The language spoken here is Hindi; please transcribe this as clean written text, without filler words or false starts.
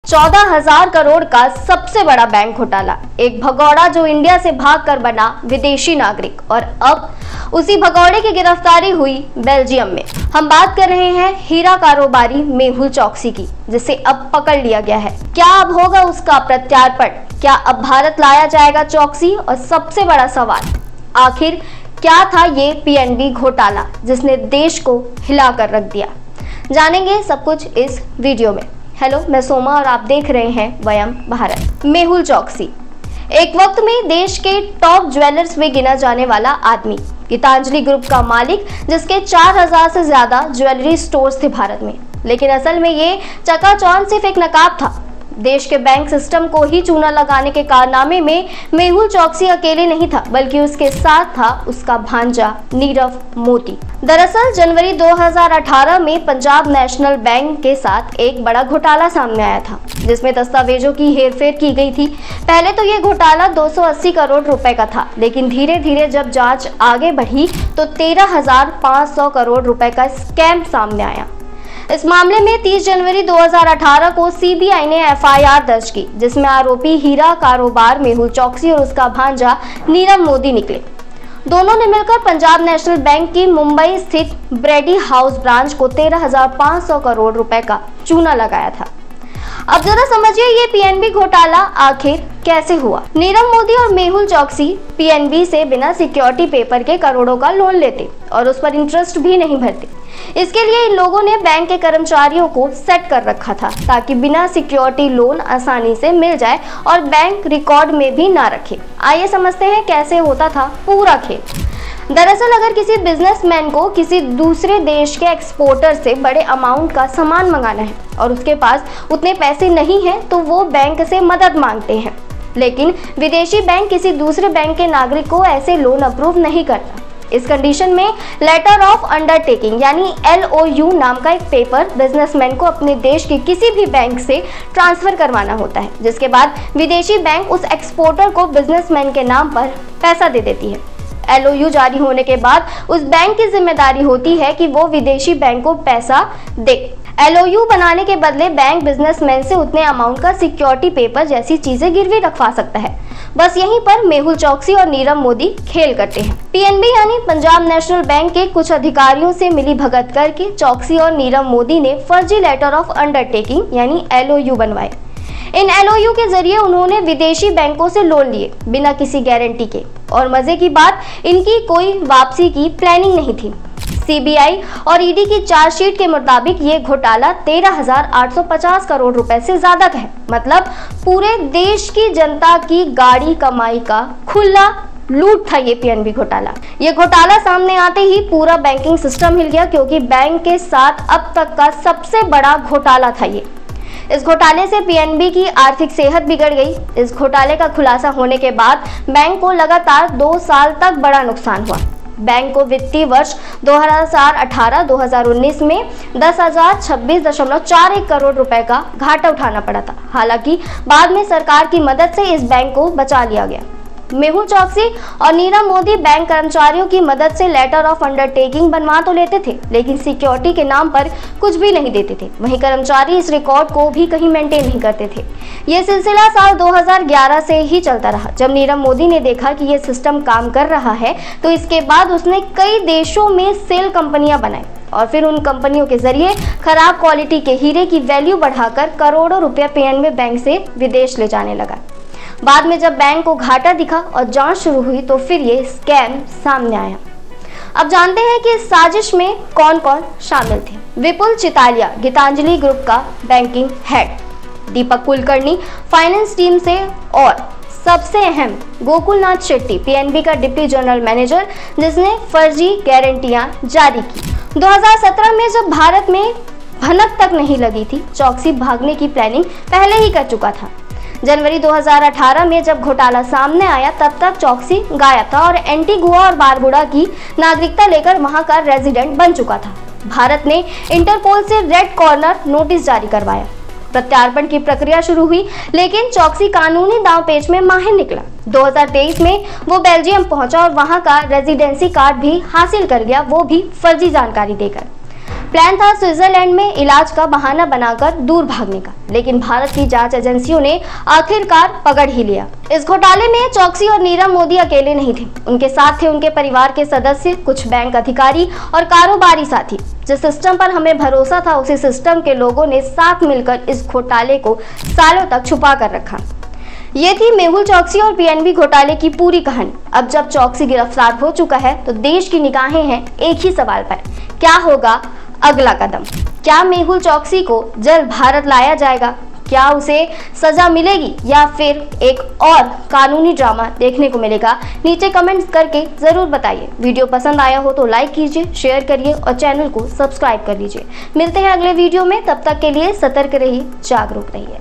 14,000 करोड़ का सबसे बड़ा बैंक घोटाला। एक भगौड़ा जो इंडिया से भागकर बना विदेशी नागरिक और अब उसी भगौड़े की गिरफ्तारी हुई बेल्जियम में। हम बात कर रहे हैं हीरा कारोबारी मेहुल चोकसी की, जिसे अब पकड़ लिया गया है। क्या अब होगा उसका प्रत्यार्पण? क्या अब भारत लाया जाएगा चोकसी? और सबसे बड़ा सवाल, आखिर क्या था ये पीएनबी घोटाला जिसने देश को हिला कर रख दिया? जानेंगे सब कुछ इस वीडियो में। हेलो, मैं सोमा और आप देख रहे हैं वयम भारत। मेहुल चोकसी एक वक्त में देश के टॉप ज्वेलर्स में गिना जाने वाला आदमी, गीतांजलि ग्रुप का मालिक, जिसके 4,000 से ज्यादा ज्वेलरी स्टोर्स थे भारत में। लेकिन असल में ये चकाचौंध सिर्फ एक नकाब था। देश के बैंक सिस्टम को ही चूना लगाने के कारनामे में मेहुल चोकसी अकेले नहीं था, बल्कि उसके साथ था उसका भांजा नीरव मोदी। दरअसल जनवरी 2018 में पंजाब नेशनल बैंक के साथ एक बड़ा घोटाला सामने आया था, जिसमें दस्तावेजों की हेरफेर की गई थी। पहले तो ये घोटाला 280 करोड़ रुपए का था, लेकिन धीरे धीरे जब जांच आगे बढ़ी तो 13,500 करोड़ रुपए का स्कैम सामने आया। इस मामले में 30 जनवरी 2018 को सीबीआई ने एफआईआर दर्ज की, जिसमें आरोपी हीरा कारोबार मेहुल चोकसी और उसका भांजा नीरव मोदी निकले। दोनों ने मिलकर पंजाब नेशनल बैंक की मुंबई स्थित ब्रेडी हाउस ब्रांच को 13,500 करोड़ रुपए का चूना लगाया था। अब जरा समझिए ये पीएनबी घोटाला आखिर कैसे हुआ। नीरव मोदी और मेहुल चोकसी पीएनबी से बिना सिक्योरिटी पेपर के करोड़ों का लोन लेते और उस पर इंटरेस्ट भी नहीं भरते। इसके लिए इन लोगों ने बैंक के कर्मचारियों को सेट कर रखा था, ताकि बिना सिक्योरिटी लोन आसानी से मिल जाए और बैंक रिकॉर्ड में भी ना रखे। आइए समझते हैं कैसे होता था पूरा खेल। दरअसल अगर किसी बिजनेसमैन को किसी दूसरे देश के एक्सपोर्टर से बड़े अमाउंट का सामान मंगाना है और उसके पास उतने पैसे नहीं हैं, तो वो बैंक से मदद मांगते हैं। लेकिन विदेशी बैंक किसी दूसरे बैंक के नागरिक को ऐसे लोन अप्रूव नहीं करता। इस कंडीशन में लेटर ऑफ अंडरटेकिंग यानी LOU नाम का एक पेपर बिजनेसमैन को अपने देश के किसी भी बैंक से ट्रांसफर करवाना होता है, जिसके बाद विदेशी बैंक उस एक्सपोर्टर को बिजनेसमैन के नाम पर पैसा दे देती है। LOU जारी होने के बाद उस बैंक की जिम्मेदारी होती है कि वो विदेशी बैंक को पैसा दे। LOU बनाने के बदले बैंक बिजनेसमैन से उतने अमाउंट का सिक्योरिटी पेपर जैसी चीजें गिरवी रखवा सकता है। बस यहीं पर मेहुल चोकसी और नीरव मोदी खेल करते हैं। पीएनबी यानी पंजाब नेशनल बैंक के कुछ अधिकारियों से मिली भगत करके चोकसी और नीरव मोदी ने फर्जी लेटर ऑफ अंडरटेकिंग यानी LOU बनवाए। इन LOU के जरिए उन्होंने विदेशी बैंकों से लोन लिए बिना किसी गारंटी के, और मजे की बात, इनकी कोई वापसी की प्लानिंग नहीं थी। सीबीआई और ईडी की चार्जशीट के मुताबिक ये घोटाला 13,850 करोड़ रुपए से ज्यादा का है। मतलब पूरे देश की जनता की गाड़ी कमाई का खुला लूट था ये पीएनबी घोटाला। ये घोटाला सामने आते ही पूरा बैंकिंग सिस्टम हिल गया, क्योंकि बैंक के साथ अब तक का सबसे बड़ा घोटाला था ये। इस घोटाले से पीएनबी की आर्थिक सेहत बिगड़ गई। इस घोटाले का खुलासा होने के बाद बैंक को लगातार 2 साल तक बड़ा नुकसान हुआ। बैंक को वित्तीय वर्ष 2018-2019 में 10,026.41 करोड़ रुपए का घाटा उठाना पड़ा था। हालांकि बाद में सरकार की मदद से इस बैंक को बचा लिया गया। मेहुल चोकसी और नीरव मोदी बैंक कर्मचारियों की मदद से लेटर ऑफ अंडरटेकिंग बनवा तो लेते थे, लेकिन सिक्योरिटी के नाम पर कुछ भी नहीं देते थे। वहीं कर्मचारी इस रिकॉर्ड को भी कहीं मेंटेन नहीं करते थे। ये सिलसिला साल 2011 से ही चलता रहा। जब नीरव मोदी ने देखा कि ये सिस्टम काम कर रहा है, तो इसके बाद उसने कई देशों में सेल कंपनियां बनाई और फिर उन कंपनियों के जरिए खराब क्वालिटी के हीरे की वैल्यू बढ़ाकर करोड़ों रुपया पीएनबी बैंक से विदेश ले जाने लगा। बाद में जब बैंक को घाटा दिखा और जांच शुरू हुई, तो फिर ये स्कैम सामने आया। अब जानते हैं कि इस साजिश में कौन कौन शामिल थे। विपुल चितालिया गीतांजलि ग्रुप का बैंकिंग हेड, दीपक कुलकर्णी फाइनेंस टीम से, और सबसे अहम गोकुलनाथ शेट्टी पीएनबी का डिप्टी जनरल मैनेजर, जिसने फर्जी गारंटियां जारी की। 2017 में जब भारत में भनक तक नहीं लगी थी, चोकसी भागने की प्लानिंग पहले ही कर चुका था। जनवरी 2018 में जब घोटाला सामने आया, तब तक चोकसी गायब था और एंटीगुआ और बारबुडा की नागरिकता लेकर वहां का रेजिडेंट बन चुका था। भारत ने इंटरपोल से रेड कॉर्नर नोटिस जारी करवाया। प्रत्यार्पण की प्रक्रिया शुरू हुई, लेकिन चोकसी कानूनी दांवपेच में माहिर निकला। 2023 में वो बेल्जियम पहुंचा और वहां का रेजिडेंसी कार्ड भी हासिल कर गया, वो भी फर्जी जानकारी देकर। प्लान था स्विट्जरलैंड में इलाज का बहाना बनाकर दूर भागने का, लेकिन भारत की जांच एजेंसियों ने आखिरकार पकड़ ही लिया। इस घोटाले में चौकसी और नीरव मोदी अकेले नहीं थे, उनके साथ थे उनके परिवार के सदस्य, कुछ बैंक अधिकारी और कारोबारी साथी। जिस सिस्टम पर हमें भरोसा था, उसी सिस्टम के लोगों ने साथ मिलकर इस घोटाले को सालों तक छुपा कर रखा। ये थी मेहुल चौकसी और पीएनबी घोटाले की पूरी कहानी। अब जब चौकसी गिरफ्तार हो चुका है तो देश की निगाहें हैं एक ही सवाल पर, क्या होगा अगला कदम? क्या मेहुल चौकसी को जल्द भारत लाया जाएगा? क्या उसे सजा मिलेगी या फिर एक और कानूनी ड्रामा देखने को मिलेगा? नीचे कमेंट्स करके जरूर बताइए। वीडियो पसंद आया हो तो लाइक कीजिए, शेयर करिए और चैनल को सब्सक्राइब कर लीजिए। मिलते हैं अगले वीडियो में, तब तक के लिए सतर्क रहिए, जागरूक रहिए।